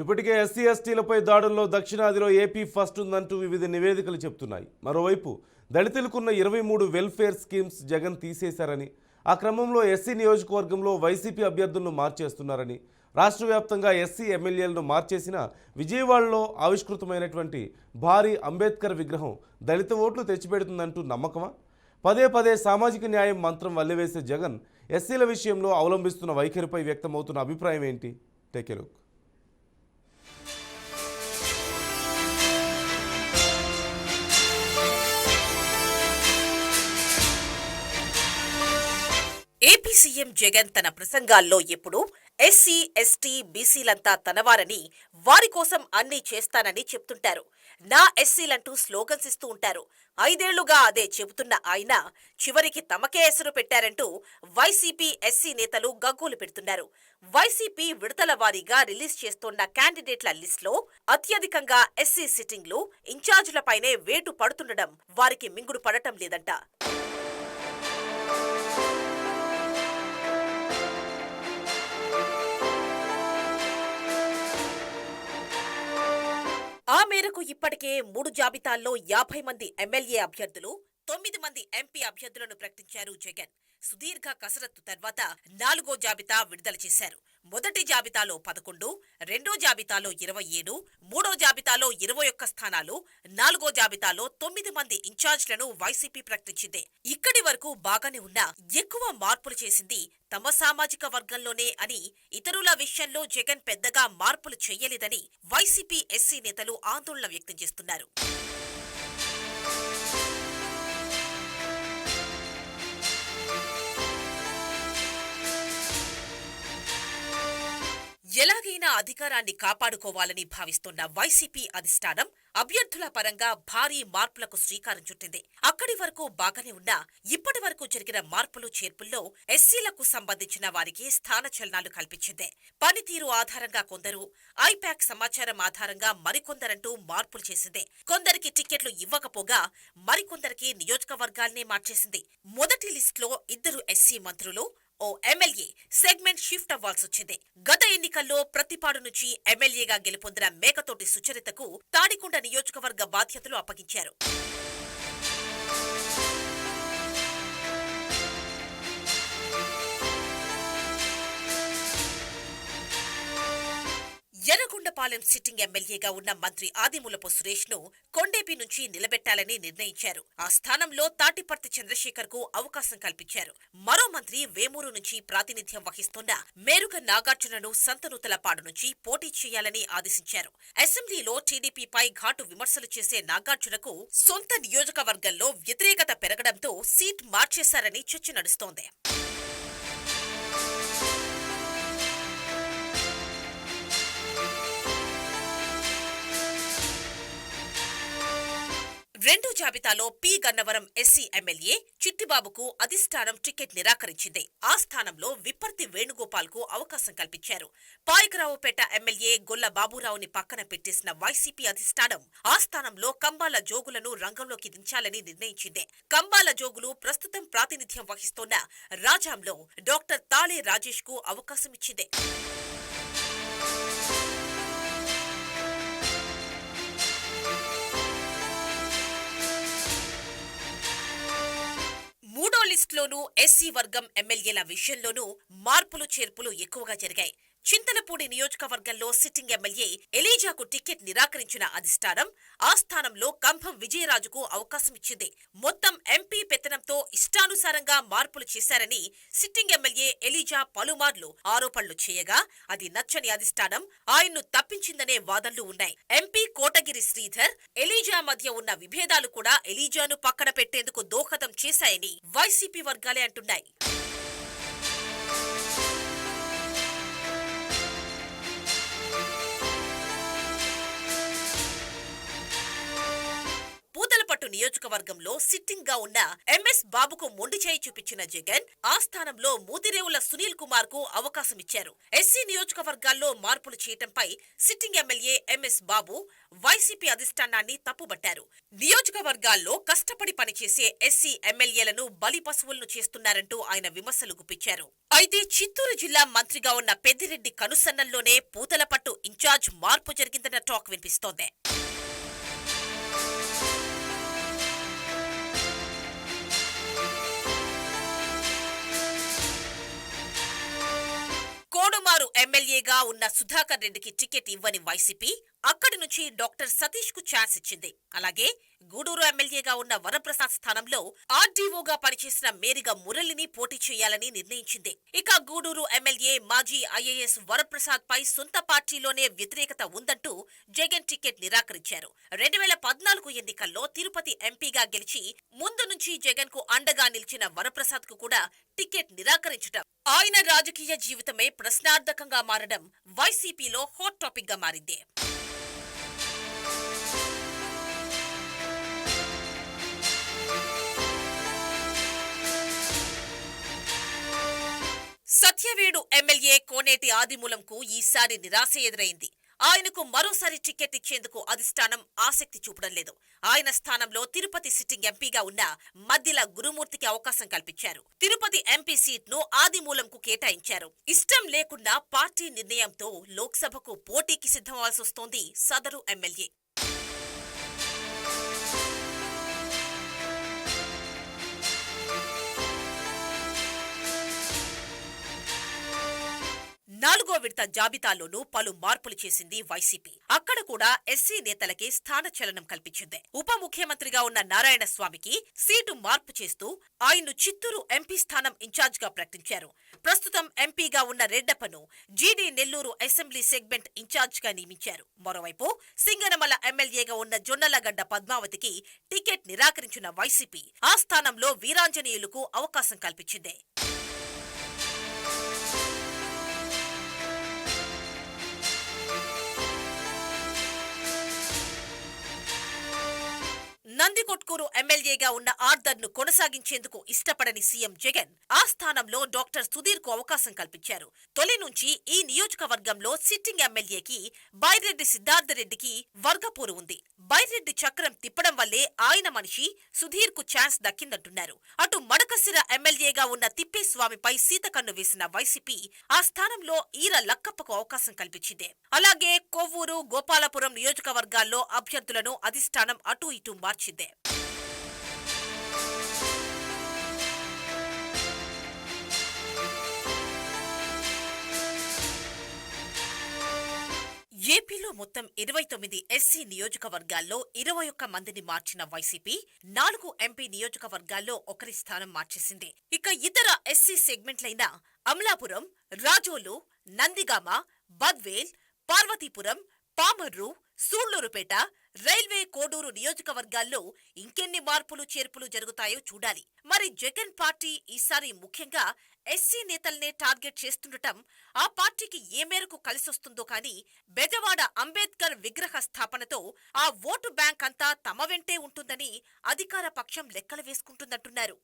ఇప్పటికే ఎస్సీ ఎస్టీలపై దాడుల్లో దక్షిణాదిలో ఏపీ ఫస్ట్ ఉందంటూ వివిధ నివేదికలు చెప్తున్నాయి. మరోవైపు దళితులకున్న 23 వెల్ఫేర్ స్కీమ్స్ జగన్ తీసేశారని, ఆ క్రమంలో ఎస్సీ నియోజకవర్గంలో వైసీపీ అభ్యర్థులను మార్చేస్తున్నారని, రాష్ట్ర వ్యాప్తంగా ఎస్సీ ఎమ్మెల్యేలను మార్చేసిన విజయవాడలో ఆవిష్కృతమైనటువంటి భారీ అంబేద్కర్ విగ్రహం దళిత ఓట్లు తెచ్చిపెడుతుందంటూ నమ్మకమా? పదే పదే సామాజిక న్యాయం మంత్రం వల్లెవేసే జగన్ ఎస్సీల విషయంలో అవలంబిస్తున్న వైఖరిపై వ్యక్తమవుతున్న అభిప్రాయం ఏంటి? Take a look. AP CM Jagan తన ప్రసంగాల్లో ఎప్పుడూ ఎస్సీ, ఎస్టీ, బీసీలంతా తనవారని, వారి కోసం అన్నీ చేస్తానని చెప్తుంటారు. నా ఎస్సీలంటూ స్లోగన్స్ ఇస్తూ ఉంటారు. 5 ఏళ్లుగా అదే చెబుతున్న ఆయన చివరికి తమకే ఎసరు పెట్టారంటూ వైసీపీ ఎస్సీ నేతలు గగ్గోలు పెడుతున్నారు. వైసీపీ విడతల వారీగా రిలీజ్ చేస్తోన్న క్యాండిడేట్ల లిస్టులో అత్యధికంగా ఎస్సీ సిట్టింగ్లు, ఇన్ఛార్జీలపైనే వేటు పడుతుండడం వారికి మింగుడు పడటం లేదంట. ఆ మేరకు ఇప్పటికే 3 జాబితాల్లో 50 మంది ఎమ్మెల్యే అభ్యర్థులు, 9 మంది ఎంపీ అభ్యర్థులను ప్రకటించారు జగన్. సుదీర్ఘ కసరత్తు తర్వాత 4వ జాబితా విడుదల చేశారు. మొదటి జాబితాలో 11, రెండో జాబితాలో 27, మూడో జాబితాలో 21 స్థానాలు, 4వ జాబితాలో 9 మంది ఇన్ఛార్జ్లను వైసీపీ ప్రకటించింది. ఇక్కడి వరకు బాగానే ఉన్నా ఎక్కువ మార్పులు చేసింది తమ సామాజిక వర్గంలోనే అని, ఇతరుల విషయంలో జగన్ పెద్దగా మార్పులు చేయలేదని వైసీపీ ఎస్సీ నేతలు ఆందోళన వ్యక్తం చేస్తున్నారు. ఎలాగైనా అధికారాన్ని కాపాడుకోవాలని భావిస్తున్న వైసీపీ అధిష్టానం అభ్యర్థుల పరంగా భారీ మార్పులకు శ్రీకారం చుట్టింది. అక్కడి వరకు బాగానే ఉన్నా ఇప్పటి వరకు జరిగిన మార్పులు చేర్పుల్లో ఎస్సీలకు సంబంధించిన వారికి స్థానచలనాలు కల్పించింది. పనితీరు ఆధారంగా కొందరు, ఐపాక్ సమాచారం ఆధారంగా మరికొందరంటూ మార్పులు చేసింది. కొందరికి టికెట్లు ఇవ్వకపోగా మరికొందరికి నియోజకవర్గాల్నే మార్చేసింది. మొదటి లిస్టులో 2 ఎస్సీ మంత్రులు, ఓ ఎమ్మెల్యే సెగ్మెంట్ షిఫ్ట్ అవ్వాల్సొచ్చింది. గత ఎన్నికల్లో ప్రతిపాడు నుంచి ఎమ్మెల్యేగా గెలుపొందిన మేకతోటి సుచరితకు తాడికొండ నియోజకవర్గ బాధ్యతలు అప్పగించారు. ఎర్రగొండపాలెం సిట్టింగ్ ఎమ్మెల్యేగా ఉన్న మంత్రి ఆదిమూలపు సురేష్ ను కొండేపి నుంచి నిలబెట్టాలని నిర్ణయించారు. ఆ స్థానంలో తాటిపర్తి చంద్రశేఖర్ కు అవకాశం కల్పించారు. మరో మంత్రి వేమూరు నుంచి ప్రాతినిధ్యం వహిస్తున్న మేరుగ నాగార్జునను సంతనూతలపాడు నుంచి పోటీ చేయాలని ఆదేశించారు. అసెంబ్లీలో టీడీపీపై ఘాటు విమర్శలు చేసే నాగార్జునకు సొంత నియోజకవర్గంలో వ్యతిరేకత పెరగడంతో సీట్ మార్చేశారని చర్చ నడుస్తోంది. రెండో జాబితాలో పి గన్నవరం ఎస్సీ ఎమ్మెల్యే చిట్టిబాబుకు అధిష్టానం టికెట్ నిరాకరించింది. ఆ స్థానంలో విప్పర్తి వేణుగోపాల్ కు అవకాశం కల్పించారు. పాయకరావుపేట ఎమ్మెల్యే గొల్ల బాబురావుని పక్కన పెట్టేసిన వైసీపీ అధిష్టానం ఆ స్థానంలో కంబాల జోగులను రంగంలోకి దించాలని నిర్ణయించింది. కంబాల జోగులు ప్రస్తుతం ప్రాతినిధ్యం వహిస్తోన్న రాజాంలో డాక్టర్ తాళే రాజేష్ కు అవకాశమిచ్చింది. మూడో లిస్టులోనూ ఎస్సీ వర్గం ఎమ్మెల్యేల విషయంలోనూ మార్పులు చేర్పులు ఎక్కువగా జరిగాయి. చింతలపూడి నియోజకవర్గంలో సిట్టింగ్ ఎమ్మెల్యే ఎలీజాకు టికెట్ నిరాకరించిన అధిష్టానం ఆ స్థానంలో కంభం విజయరాజుకు అవకాశమిచ్చింది. మొత్తం ఎంపీ పెత్తనంతో ఇష్టానుసారంగా మార్పులు చేశారని సిట్టింగ్ ఎమ్మెల్యే ఎలీజా పలుమార్లు ఆరోపణలు చేయగా అది నచ్చని అధిష్టానం ఆయన్ను తప్పించిందనే వాదనలు ఉన్నాయి. ఎంపీ కోటగిరి శ్రీధర్, ఎలీజా మధ్య ఉన్న విభేదాలు కూడా ఎలీజాను పక్కన పెట్టేందుకు దోహదం చేశాయని వైసీపీ వర్గాలే అంటున్నాయి. పూతలపట్టు నియోజక నియోజకవర్గంలో సిట్టింగ్ గా ఉన్న ఎంఎస్ బాబుకు మొండి చేయి చూపించిన జగన్ ఆ స్థానంలో మూతిరేవుల సునీల్ కుమార్ కు అవకాశమిచ్చారు. ఎస్సీ నియోజకవర్గాల్లో మార్పులు చేయటంపై సిట్టింగ్ ఎమ్మెల్యే ఎంఎస్ బాబు వైసీపీ అధిష్టానాన్ని తప్పుబట్టారు. నియోజకవర్గాల్లో కష్టపడి పనిచేసే ఎస్సీ ఎమ్మెల్యేలను బలి పశువులను చేస్తున్నారంటూ ఆయన విమర్శలు గుప్పించారు. అయితే చిత్తూరు జిల్లా మంత్రిగా ఉన్న పెద్దిరెడ్డి కనుసన్నల్లోనే పూతలపట్టు ఇన్ఛార్జ్ మార్పు జరిగిందన్న టాక్ వినిపిస్తోంది. కోడుమారు ఎమ్మెల్యేగా ఉన్న సుధాకర్ రెడ్డికి టికెట్ ఇవ్వని వైసీపీ అక్కడి నుంచి డాక్టర్ సతీష్ కు ఛాన్స్ ఇచ్చింది. అలాగే గూడూరు ఎమ్మెల్యేగా ఉన్న వరప్రసాద్ స్థానంలో ఆర్డీఓగా పనిచేసిన మేరిగ మురళిని పోటీ చేయాలని నిర్ణయించింది. ఇక గూడూరు ఎమ్మెల్యే మాజీ ఐఏఎస్ వరప్రసాద్ పై సొంత పార్టీలోనే వ్యతిరేకత ఉందంటూ జగన్ టికెట్ నిరాకరించారు. 2014 ఎన్నికల్లో తిరుపతి ఎంపీగా గెలిచి ముందు నుంచి జగన్ కు అండగా నిలిచిన వరప్రసాద్ కు కూడా టికెట్ నిరాకరించడం, ఆయన రాజకీయ జీవితమే ప్రశ్నార్థకంగా మారడం వైసీపీలో హాట్ టాపిక్ గా మారింది. సత్యవేడు ఎమ్మెల్యే కోనేటి ఆదిమూలంకు ఈసారి నిరాశ ఎదురైంది. ఆయనకు మరోసారి టికెట్ ఇచ్చేందుకు అధిష్టానం ఆసక్తి చూపడం లేదు. ఆయన స్థానంలో తిరుపతి సిట్టింగ్ ఎంపీగా ఉన్న మద్దిల గురుమూర్తికి అవకాశం కల్పించారు. తిరుపతి ఎంపీ సీట్ను ఆదిమూలంకు కేటాయించారు. ఇష్టం లేకుండా పార్టీ నిర్ణయంతో లోక్సభకు పోటీకి సిద్ధమవ్వాల్సొస్తోంది సదరు ఎమ్మెల్యే. నాలుగో విడత జాబితాలోనూ పలు మార్పులు చేసింది వైసీపీ. అక్కడ కూడా ఎస్సీ నేతలకే స్థానచలనం కల్పించింది. ఉప ముఖ్యమంత్రిగా ఉన్న నారాయణస్వామికి సీటు మార్పు చేస్తూ ఆయన్ను చిత్తూరు ఎంపీ స్థానం ఇన్ఛార్జ్ గా ప్రకటించారు. ప్రస్తుతం ఎంపీగా ఉన్న రెడ్డప్పను జీడీ నెల్లూరు అసెంబ్లీ సెగ్మెంట్ ఇన్ఛార్జ్ గా నియమించారు. మరోవైపు సింగనమల ఎమ్మెల్యేగా ఉన్న జొన్నలగడ్డ పద్మావతికి టికెట్ నిరాకరించిన వైసీపీ ఆ స్థానంలో వీరాంజనేయులకు అవకాశం కల్పించింది. నందికొట్కూరు ఎమ్మెల్యేగా ఉన్న ఆర్డర్ను కొనసాగించేందుకు ఇష్టపడని సీఎం జగన్ ఆ స్థానంలో డాక్టర్ సుధీర్ కు అవకాశం కల్పించారు. తొలి నుంచి ఈ నియోజకవర్గంలో సిట్టింగ్ ఎమ్మెల్యేకి బైరెడ్డి సిద్ధార్థరెడ్డికి వర్గపోరు ఉంది. బైరెడ్డి చక్రం తిప్పడం వల్లే ఆయన మనిషి సుధీర్ కు ఛాన్స్ దక్కిందంటున్నారు. అటు మడకశిర ఎమ్మెల్యేగా ఉన్న తిప్పేస్వామిపై సీతకన్ను వేసిన వైసీపీ ఆ స్థానంలో ఈర లక్కప్పకు అవకాశం కల్పించింది. అలాగే కొవ్వూరు, గోపాలపురం నియోజకవర్గాల్లో అభ్యర్థులను అధిష్టానం అటూ ఇటూ మార్చింది. ఏపీలో మొత్తం 29 ఎస్సీ నియోజకవర్గాల్లో 21 మందిని మార్చిన వైసీపీ 4 ఎంపీ నియోజకవర్గాల్లో ఒకరి స్థానం మార్చేసింది. ఇక ఇతర ఎస్సీ సెగ్మెంట్లైన అమలాపురం, రాజోలు, నందిగామ, బద్వేల్, పార్వతీపురం, పామర్రు, సూళ్లూరుపేట, రైల్వే కోడూరు నియోజకవర్గాల్లో ఇంకెన్ని మార్పులు చేర్పులు జరుగుతాయో చూడాలి. మరి జగన్ పార్టీ ఈసారి ముఖ్యంగా ఎస్సీ నేతల్నే టార్గెట్ చేస్తుండటం ఆ పార్టీకి ఏ మేరకు కలిసొస్తుందో కానీ బెజవాడ అంబేద్కర్ విగ్రహ స్థాపనతో ఆ ఓటు బ్యాంక్ అంతా తమ వెంటే ఉంటుందని అధికార పక్షం లెక్కలు వేసుకుంటుందంటున్నారు.